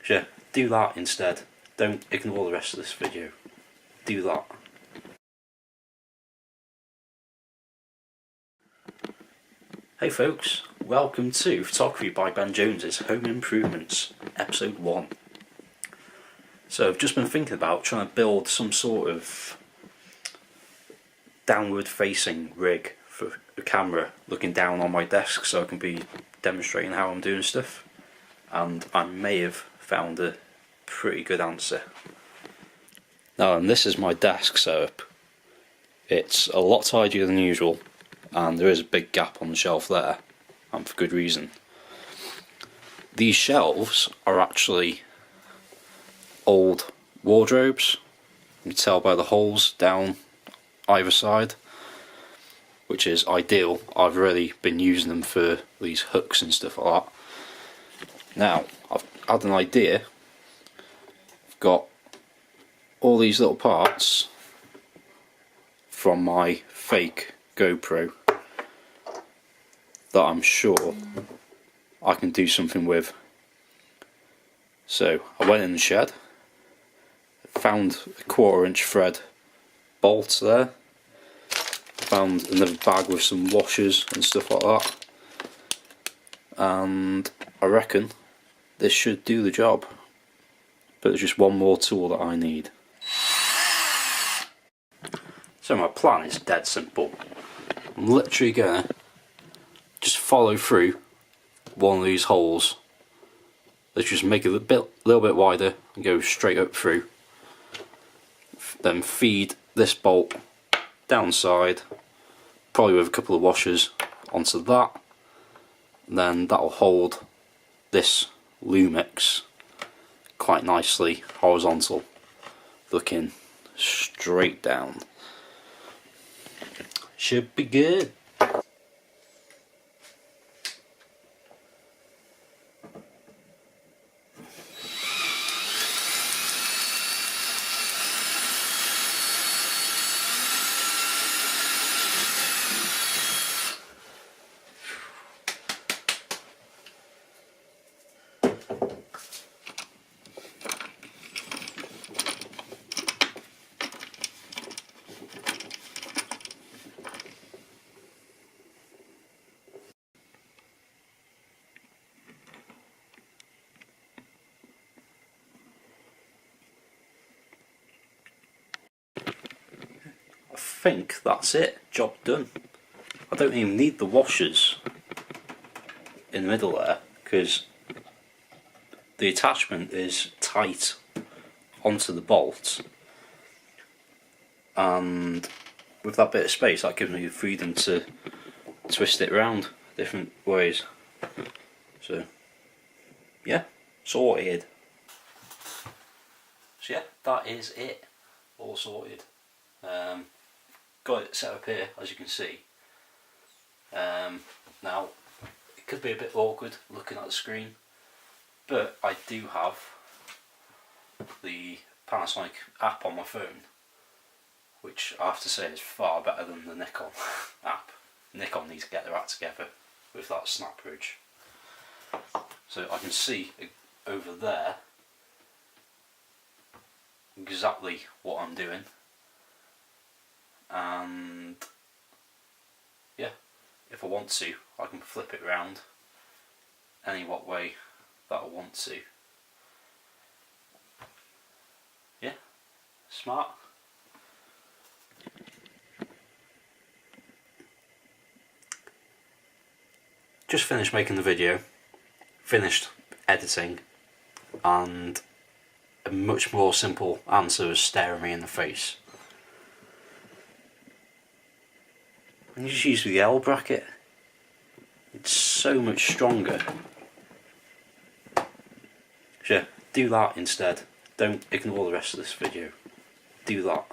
Yeah, do that instead. Don't ignore the rest of this video. Do that. Hey folks, welcome to Photography by Ben Jones's Home Improvements, episode 1. So I've just been thinking about trying to build some sort of downward facing rig for a camera looking down on my desk so I can be demonstrating how I'm doing stuff, and I may have found a pretty good answer. Now, and this is my desk setup. It's a lot tidier than usual, and there is a big gap on the shelf there, and for good reason. These shelves are actually old wardrobes. You can tell by the holes down either side, which is ideal. I've really been using them for these hooks and stuff like that. Now, I've had an idea. I've got all these little parts from my fake GoPro that I'm sure I can do something with. So I went in the shed, found a 1/4" thread bolt there, found another bag with some washers and stuff like that, and I reckon this should do the job. But there's just one more tool that I need. So my plan is dead simple. I'm literally gonna just follow through one of these holes. Let's just make it a little bit wider and go straight up through. Then feed this bolt downside, probably with a couple of washers onto that. And then that'll hold this Lumix quite nicely horizontal, looking straight down. Should be good. I think that's it, job done. I don't even need the washers in the middle there because the attachment is tight onto the bolt, and with that bit of space that gives me the freedom to twist it around different ways. So yeah, sorted. So yeah, that is it, all sorted. Got it set up here, as you can see. Now, it could be a bit awkward looking at the screen, but I do have the Panasonic app on my phone, which I have to say is far better than the Nikon app. Nikon needs to get their act together with that snap bridge. So I can see over there exactly what I'm doing. And yeah, if I want to, I can flip it around any what way that I want to. Yeah, smart. Just finished making the video, finished editing, and a much more simple answer is staring me in the face. And you just use the L bracket. It's so much stronger. Yeah, do that instead. Don't ignore the rest of this video. Do that.